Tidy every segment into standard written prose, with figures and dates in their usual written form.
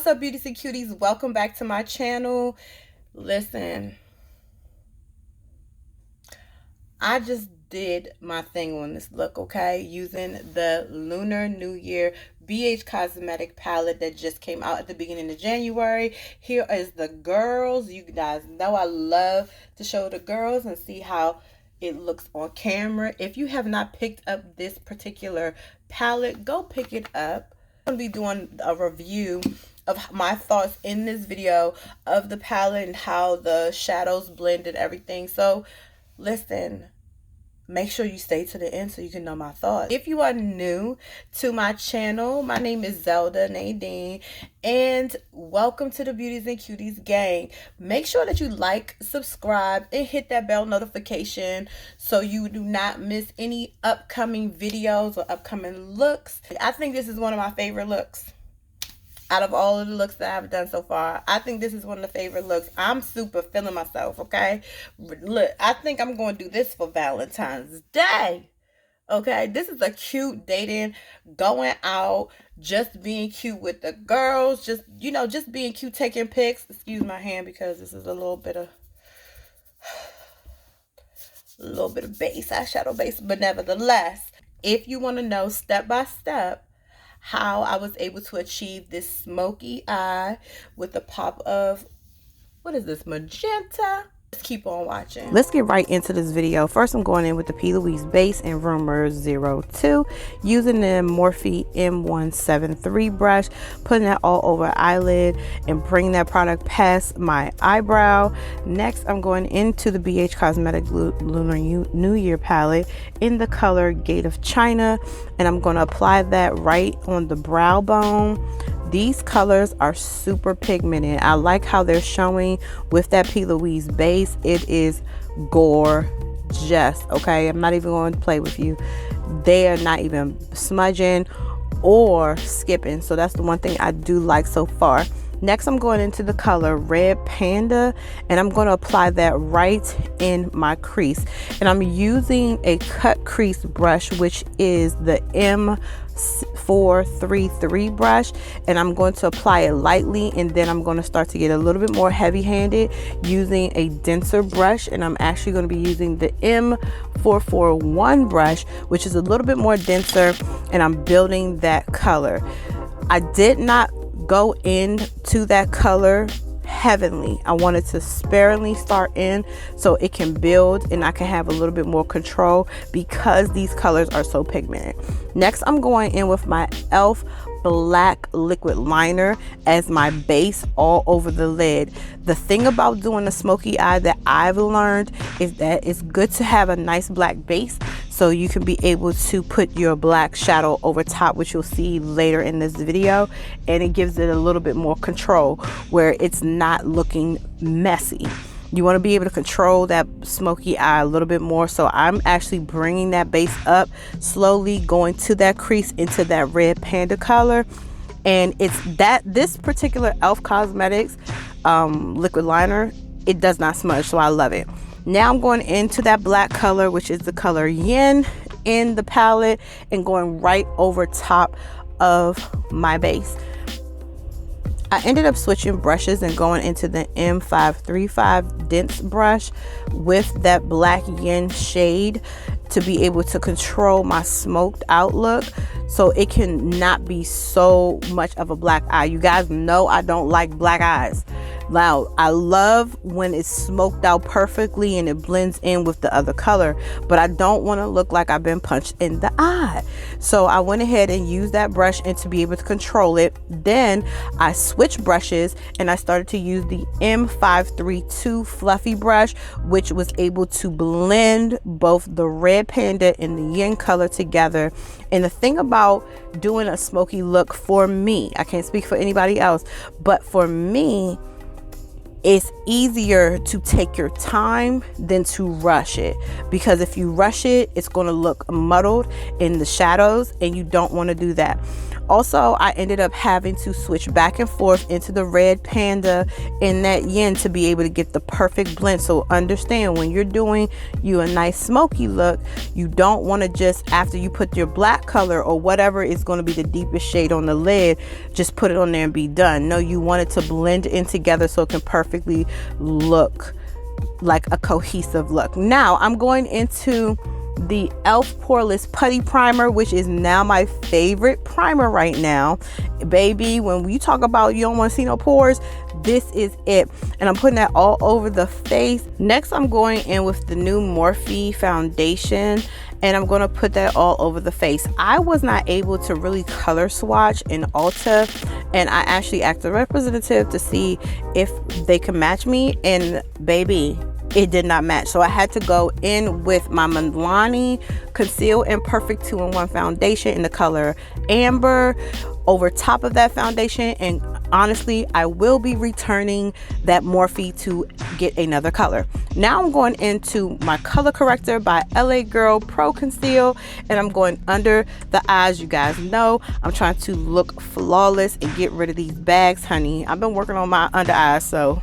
What's up, beauties and cuties? Welcome back to my channel. Listen, I just did my thing on this look, okay? Using the Lunar New Year BH Cosmetic palette that just came out at the beginning of January. Here is the girls. You guys know I love to show the girls and see how it looks on camera. If you have not picked up this particular palette, go pick it up. I'm going to be doing a review of my thoughts in this video of the palette and how the shadows blend and everything. So listen, make sure you stay to the end so you can know my thoughts. If you are new to my channel, my name is Zelda Nadine, and welcome to the Beauties and Cuties Gang. Make sure that you like, subscribe, and hit that bell notification so you do not miss any upcoming videos or upcoming looks. I think this is one of my favorite looks. Out of all of the looks that I've done so far, I think this is one of the favorite looks. I'm super feeling myself, okay? Look, I think I'm going to do this for Valentine's Day, okay? This is a cute dating, going out, just being cute with the girls, just, you know, just being cute, taking pics. Excuse my hand because this is a little bit of base, eyeshadow base, but nevertheless, if you want to know step by step how I was able to achieve this smoky eye with a pop of, what is this, magenta? Let's keep on watching. Let's get right into this video. First, I'm going in with the P. Louise base in Rumor 02, using the Morphe M173 brush, putting that all over eyelid and bringing that product past my eyebrow. Next, I'm going into the BH Cosmetic Lunar New Year palette in the color Gate of China, and I'm going to apply that right on the brow bone. These colors are super pigmented. I like how they're showing with that P. Louise base. It is gorgeous, okay? I'm not even going to play with you. They are not even smudging or skipping. So that's the one thing I do like so far. Next, I'm going into the color Red Panda, and I'm going to apply that right in my crease. And I'm using a cut crease brush, which is the M433 brush, and I'm going to apply it lightly, and then I'm going to start to get a little bit more heavy-handed using a denser brush, and I'm actually going to be using the M441 brush, which is a little bit more denser, and I'm building that color. I did not go into that color heavily. I wanted to sparingly start in so it can build and I can have a little bit more control because these colors are so pigmented. Next, I'm going in with my e.l.f. black liquid liner as my base all over the lid. The thing about doing a smoky eye that I've learned is that it's good to have a nice black base so you can be able to put your black shadow over top, which you'll see later in this video, and it gives it a little bit more control where it's not looking messy. You want to be able to control that smoky eye a little bit more. So I'm actually bringing that base up, slowly going to that crease into that Red Panda color. And it's that this particular e.l.f. Cosmetics liquid liner, it does not smudge, so I love it. Now I'm going into that black color, which is the color Yin in the palette, and going right over top of my base. I ended up switching brushes and going into the M535 dense brush with that black Yin shade to be able to control my smoked out look so it can not be so much of a black eye. You guys know I don't like black eyes. Now, I love when it's smoked out perfectly and it blends in with the other color, but I don't want to look like I've been punched in the eye. So I went ahead and used that brush and to be able to control it. Then I switched brushes and I started to use the M532 fluffy brush, which was able to blend both the Red Panda and the Yin color together. And the thing about doing a smoky look for me, I can't speak for anybody else, but for me, It's easier to take your time than to rush it, because if you rush it, it's going to look muddled in the shadows, and you don't want to do that. Also, I ended up having to switch back and forth into the red panda and that yin to be able to get the perfect blend. So understand, when you're doing you a nice smoky look, you don't want to just, after you put your black color or whatever is going to be the deepest shade on the lid, just put it on there and be done. No, you want it to blend in together so it can perfectly look like a cohesive look. Now I'm going into the e.l.f. Poreless Putty Primer, which is now my favorite primer right now. Baby, when you talk about you don't want to see no pores, this is it. And I'm putting that all over the face. Next, I'm going in with the new Morphe foundation, and I'm going to put that all over the face. I was not able to really color swatch in Ulta, and I actually asked a representative to see if they could match me, and baby, it did not match. So I had to go in with my Milani Conceal and Perfect 2-in-1 foundation in the color Amber over top of that foundation. And honestly, I will be returning that Morphe to get another color. Now I'm going into my color corrector by LA Girl Pro Conceal, and I'm going under the eyes. You guys know I'm trying to look flawless and get rid of these bags, honey. I've been working on my under eyes, so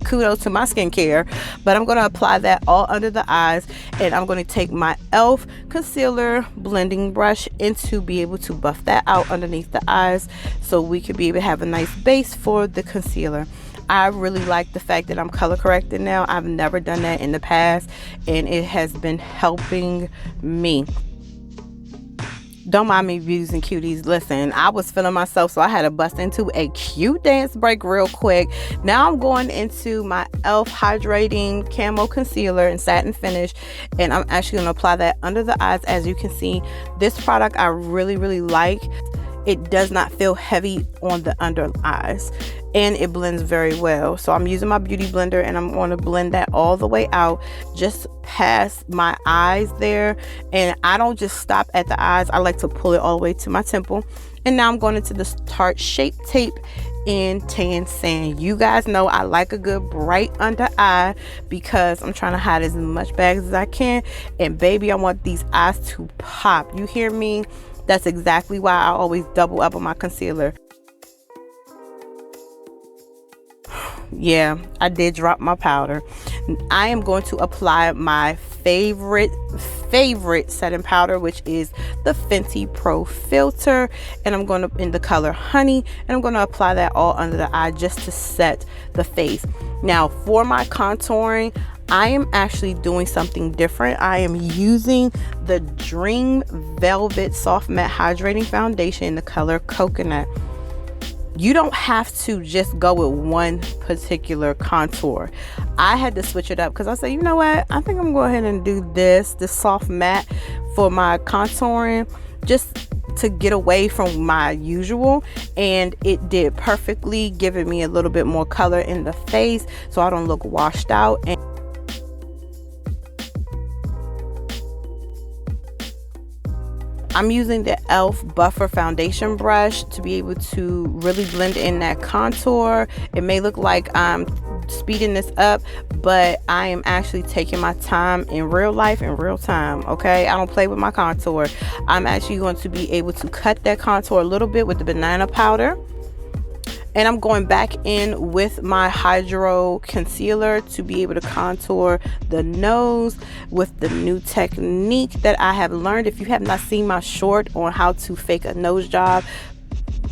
kudos to my skincare. But I'm going to apply that all under the eyes, and I'm going to take my e.l.f. concealer blending brush to be able to buff that out underneath the eyes so we could be able to have a nice base for the concealer. I really like the fact that I'm color corrected now. I've never done that in the past, and it has been helping me. Don't mind me, Beauties and Cuties. Listen, I was feeling myself, so I had to bust into a cute dance break real quick. Now I'm going into my e.l.f. Hydrating Camo Concealer in Satin Finish, and I'm actually going to apply that under the eyes. As you can see, this product I really like. It does not feel heavy on the under eyes, and it blends very well. So I'm using my beauty blender, and I'm going to blend that all the way out just past my eyes there. And I don't just stop at the eyes, I like to pull it all the way to my temple. And now I'm going into the Tarte Shape Tape in Tan Sand. You guys know I like a good bright under eye because I'm trying to hide as much bags as I can. And baby, I want these eyes to pop. You hear me? That's exactly why I always double up on my concealer. Yeah, I did drop my powder. I am going to apply my favorite setting powder, which is the Fenty Pro Filter, and I'm going to, in the color Honey, and I'm going to apply that all under the eye just to set the face. Now for my contouring, I am actually doing something different. I am using the Dream Velvet Soft Matte Hydrating Foundation in the color Coconut. You don't have to just go with one particular contour. I had to switch it up because I said, you know what? I think I'm going to go ahead and do this soft matte for my contouring, just to get away from my usual, and it did perfectly, giving me a little bit more color in the face so I don't look washed out. And I'm using the e.l.f. Buffer Foundation brush to be able to really blend in that contour. It may look like I'm speeding this up, but I am actually taking my time in real life, in real time, okay? I don't play with my contour. I'm actually going to be able to cut that contour a little bit with the banana powder. And I'm going back in with my Hydro Concealer to be able to contour the nose with the new technique that I have learned. If you have not seen my short on how to fake a nose job,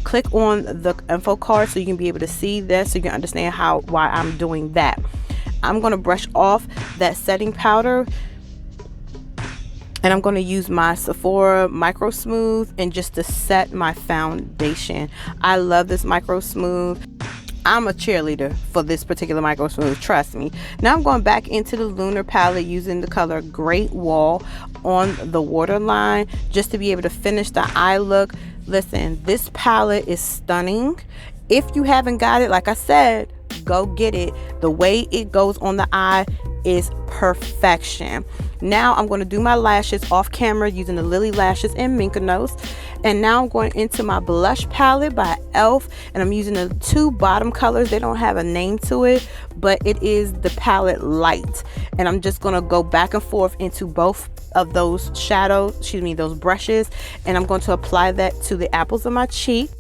click on the info card so you can be able to see this, so you can understand why I'm doing that. I'm going to brush off that setting powder, and I'm going to use my Sephora Micro Smooth and just to set my foundation. I love this Micro Smooth. I'm a cheerleader for this particular Micro Smooth, trust me. Now I'm going back into the Lunar palette using the color Great Wall on the waterline just to be able to finish the eye look. Listen, this palette is stunning. If you haven't got it, like I said, go get it. The way it goes on the eye is perfection. Now I'm going to do my lashes off camera using the Lily Lashes in Mykonos. And now I'm going into my blush palette by e.l.f. and I'm using the two bottom colors. They don't have a name to it, but it is the palette Light. And I'm just going to go back and forth into both of those shadows, those brushes, and I'm going to apply that to the apples of my cheek.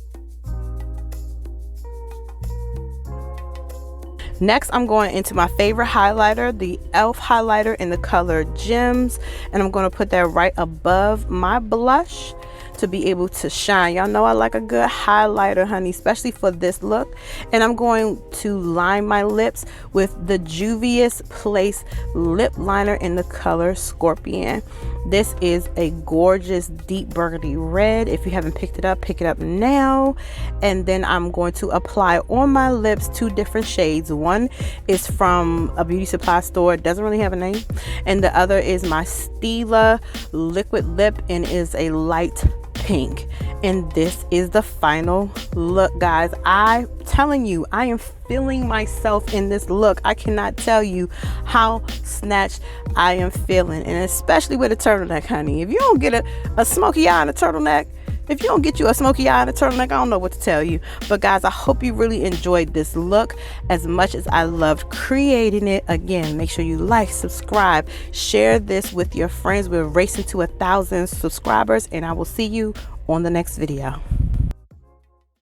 Next, I'm going into my favorite highlighter, the e.l.f. highlighter in the color Gems, and I'm going to put that right above my blush to be able to shine. Y'all know I like a good highlighter, honey, especially for this look. And I'm going to line my lips with the Juvia's Place lip liner in the color Scorpion. This is a gorgeous deep burgundy red. If you haven't picked it up, pick it up now. And then I'm going to apply on my lips two different shades. One is from a beauty supply store, it doesn't really have a name, and the other is my Stila liquid lip and is a light pink. And this is the final look, guys. I'm telling you, I am feeling myself in this look. I cannot tell you how snatched I am feeling, and especially with a turtleneck, honey. If you don't get a smoky eye and a turtleneck, if you don't get you a smoky eye and a turtleneck, I don't know what to tell you. But guys, I hope you really enjoyed this look as much as I loved creating it. Again, make sure you like, subscribe, share this with your friends. We're racing to 1,000 subscribers, and I will see you on the next video.